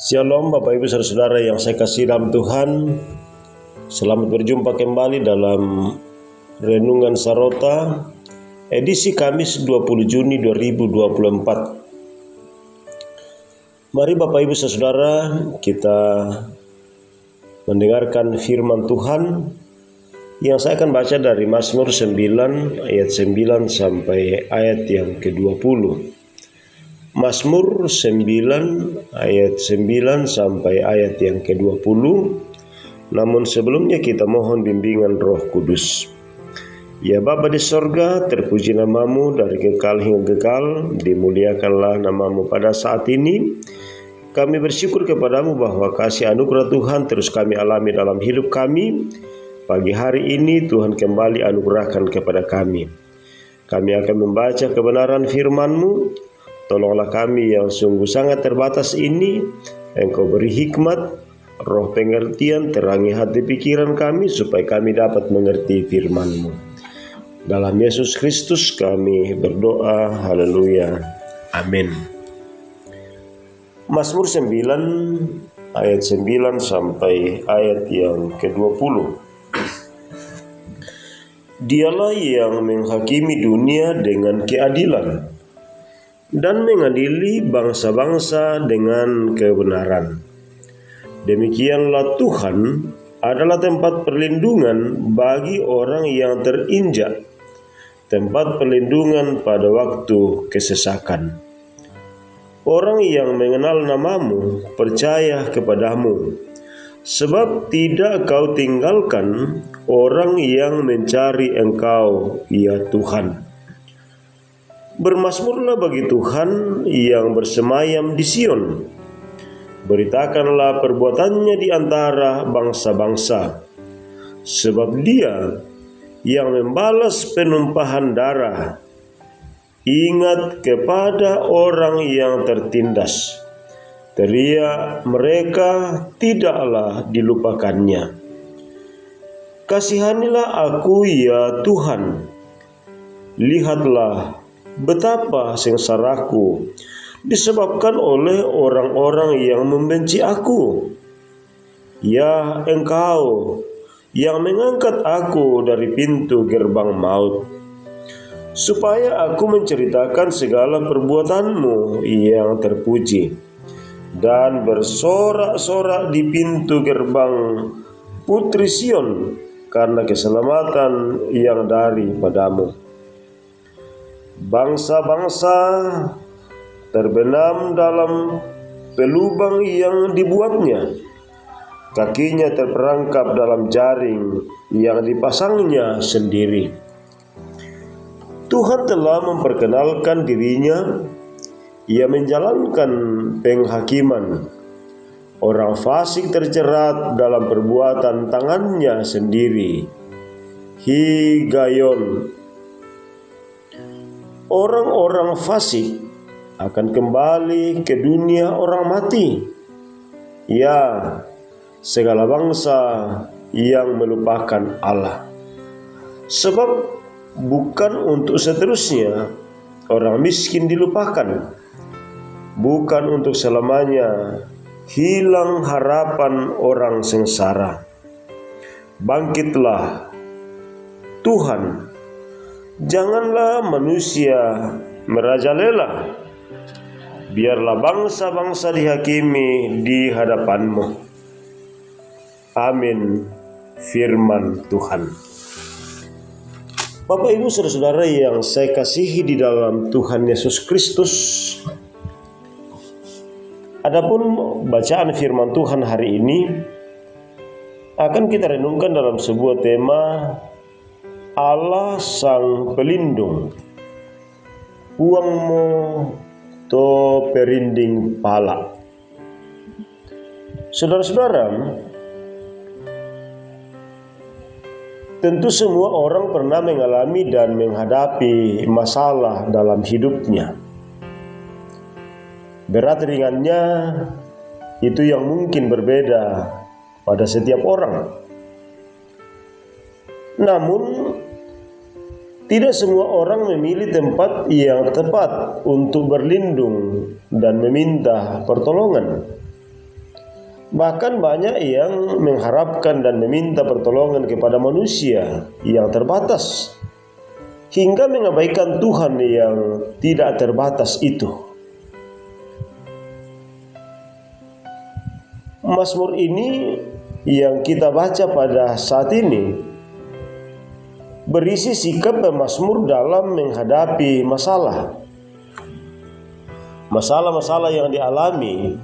Shalom Bapak Ibu Saudara yang saya kasih dalam Tuhan. Selamat berjumpa kembali dalam Renungan Sarota edisi Kamis 20 Juni 2024. Mari Bapak Ibu Saudara kita mendengarkan firman Tuhan yang saya akan baca dari Mazmur 9 ayat 9 sampai ayat yang ke-20. Mazmur 9 ayat 9 sampai ayat yang ke-20. Namun sebelumnya kita mohon bimbingan Roh Kudus. Ya Bapa di sorga, terpuji namamu dari kekal hingga kekal, dimuliakanlah namamu pada saat ini. Kami bersyukur kepadamu bahwa kasih anugerah Tuhan terus kami alami dalam hidup kami. Pagi hari ini Tuhan kembali anugerahkan kepada kami. Kami akan membaca kebenaran firman-Mu. Tolonglah kami yang sungguh sangat terbatas ini. Engkau beri hikmat, roh pengertian, terangi hati pikiran kami supaya kami dapat mengerti firman-Mu. Dalam Yesus Kristus kami berdoa. Haleluya. Amin. Mazmur 9 ayat 9 sampai ayat yang ke-20. Dialah yang menghakimi dunia dengan keadilan dan mengadili bangsa-bangsa dengan kebenaran. Demikianlah Tuhan adalah tempat perlindungan bagi orang yang terinjak, tempat perlindungan pada waktu kesesakan. Orang yang mengenal namamu percaya kepadamu, sebab tidak kau tinggalkan orang yang mencari engkau, ya Tuhan. Bermazmurlah bagi Tuhan yang bersemayam di Sion. Beritakanlah perbuatannya di antara bangsa-bangsa. Sebab Dia yang membalas penumpahan darah, ingat kepada orang yang tertindas. Teriak mereka tidaklah dilupakannya. Kasihanilah aku ya Tuhan. Lihatlah betapa sengsaraku disebabkan oleh orang-orang yang membenci aku. Ya Engkau yang mengangkat aku dari pintu gerbang maut, supaya aku menceritakan segala perbuatan-Mu yang terpuji, dan bersorak-sorak di pintu gerbang Putri Sion karena keselamatan yang daripadamu. Bangsa-bangsa terbenam dalam pelubang yang dibuatnya. Kakinya terperangkap dalam jaring yang dipasangnya sendiri. Tuhan telah memperkenalkan dirinya. Ia menjalankan penghakiman. Orang fasik terjerat dalam perbuatan tangannya sendiri. Higayon. Orang-orang fasik akan kembali ke dunia orang mati. Ya, segala bangsa yang melupakan Allah. Sebab bukan untuk seterusnya orang miskin dilupakan. Bukan untuk selamanya hilang harapan orang sengsara. Bangkitlah Tuhan. Janganlah manusia merajalela. Biarlah bangsa-bangsa dihakimi di hadapan-Mu. Amin. Firman Tuhan. Bapak Ibu Saudara yang saya kasihi di dalam Tuhan Yesus Kristus. Adapun bacaan firman Tuhan hari ini akan kita renungkan dalam sebuah tema Allah Sang Pelindung. Uangmu to perinding pala. Saudara-saudara, tentu semua orang pernah mengalami dan menghadapi masalah dalam hidupnya. Berat ringannya itu yang mungkin berbeda pada setiap orang. Namun tidak semua orang memilih tempat yang tepat untuk berlindung dan meminta pertolongan. Bahkan banyak yang mengharapkan dan meminta pertolongan kepada manusia yang terbatas, hingga mengabaikan Tuhan yang tidak terbatas itu. Mazmur ini yang kita baca pada saat ini berisi sikap pemazmur dalam menghadapi masalah-masalah yang dialami,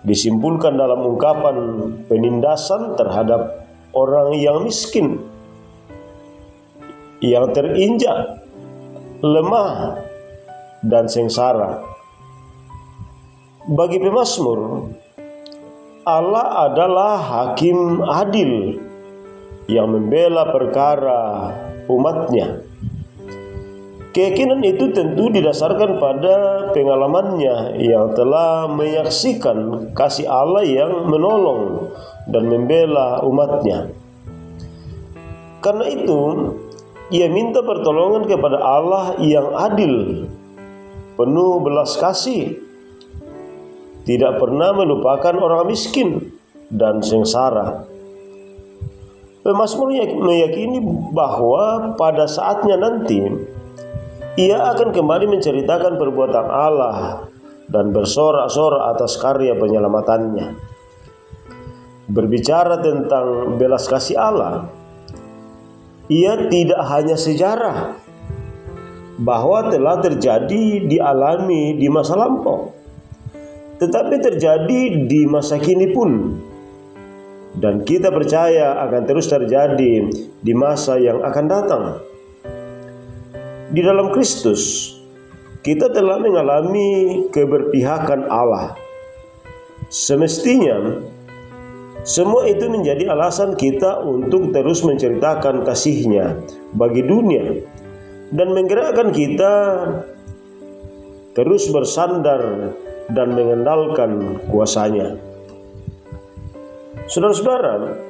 disimpulkan dalam ungkapan penindasan terhadap orang yang miskin, yang terinjak, lemah, dan sengsara. Bagi pemazmur, Allah adalah hakim adil yang membela perkara umatnya. Keyakinan itu tentu didasarkan pada pengalamannya yang telah menyaksikan kasih Allah yang menolong dan membela umatnya. Karena itu, ia minta pertolongan kepada Allah yang adil, penuh belas kasih, tidak pernah melupakan orang miskin dan sengsara. Pemazmur meyakini bahwa pada saatnya nanti ia akan kembali menceritakan perbuatan Allah dan bersorak-sorak atas karya penyelamatannya. Berbicara tentang belas kasih Allah, ia tidak hanya sejarah bahwa telah terjadi dialami di masa lampau, tetapi terjadi di masa kini pun, dan kita percaya akan terus terjadi di masa yang akan datang. Di dalam Kristus, kita telah mengalami keberpihakan Allah. Semestinya, semua itu menjadi alasan kita untuk terus menceritakan kasih-Nya bagi dunia dan menggerakkan kita terus bersandar dan mengandalkan kuasa-Nya. Saudara-saudara,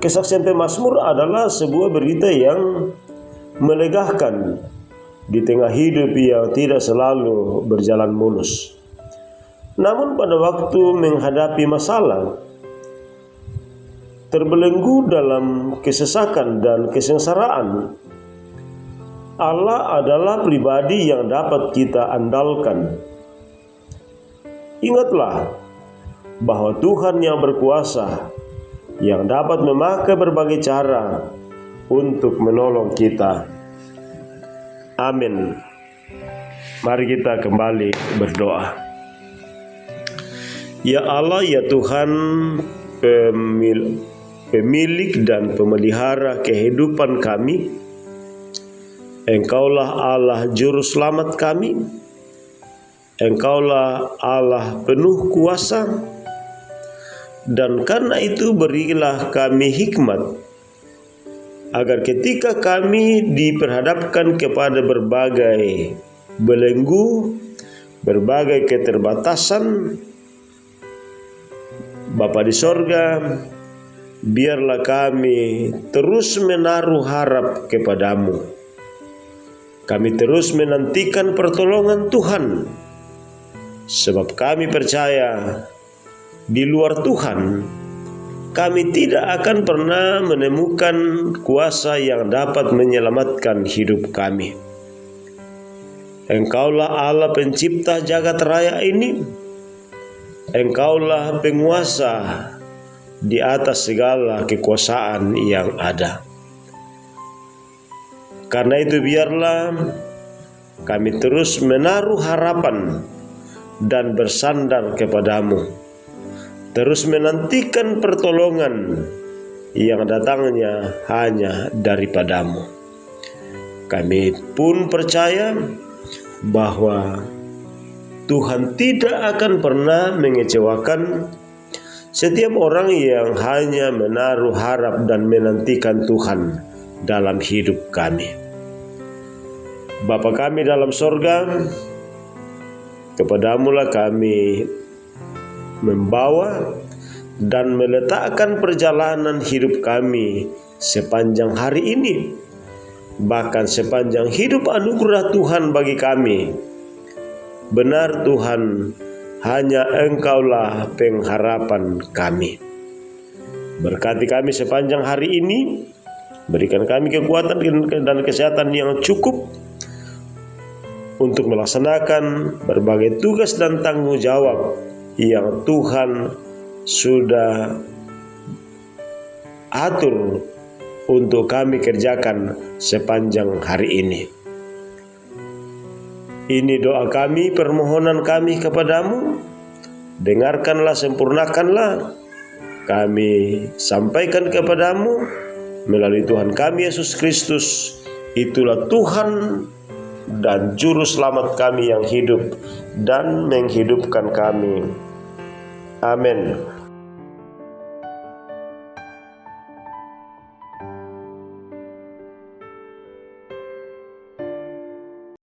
kesaksian pemazmur adalah sebuah berita yang melegakan di tengah hidup yang tidak selalu berjalan mulus. Namun pada waktu menghadapi masalah, terbelenggu dalam kesesakan dan kesengsaraan, Allah adalah pribadi yang dapat kita andalkan. Ingatlah bahwa Tuhan yang berkuasa, yang dapat memakai berbagai cara untuk menolong kita. Amin. Mari kita kembali berdoa. Ya Allah, ya Tuhan, pemilik dan pemelihara kehidupan kami, Engkaulah Allah juru selamat kami, Engkaulah Allah penuh kuasa, dan karena itu berilah kami hikmat, agar ketika kami diperhadapkan kepada berbagai belenggu, berbagai keterbatasan, Bapa di sorga, biarlah kami terus menaruh harap kepadamu. Kami terus menantikan pertolongan Tuhan, sebab kami percaya di luar Tuhan kami tidak akan pernah menemukan kuasa yang dapat menyelamatkan hidup kami. Engkaulah Allah pencipta jagat raya ini. Engkaulah penguasa di atas segala kekuasaan yang ada. Karena itu biarlah kami terus menaruh harapan dan bersandar kepadamu, terus menantikan pertolongan yang datangnya hanya daripadamu. Kami pun percaya bahwa Tuhan tidak akan pernah mengecewakan setiap orang yang hanya menaruh harap dan menantikan Tuhan dalam hidup kami. Bapa kami dalam sorga, kepadamulah kami membawa dan meletakkan perjalanan hidup kami sepanjang hari ini, bahkan sepanjang hidup anugerah Tuhan bagi kami. Benar Tuhan, hanya Engkaulah pengharapan kami. Berkati kami sepanjang hari ini, berikan kami kekuatan dan kesehatan yang cukup untuk melaksanakan berbagai tugas dan tanggung jawab yang Tuhan sudah atur untuk kami kerjakan sepanjang hari ini. Ini doa kami, permohonan kami kepadamu. Dengarkanlah, sempurnakanlah. Kami sampaikan kepadamu melalui Tuhan kami Yesus Kristus. Itulah Tuhan dan Juru Selamat kami yang hidup dan menghidupkan kami. Amin.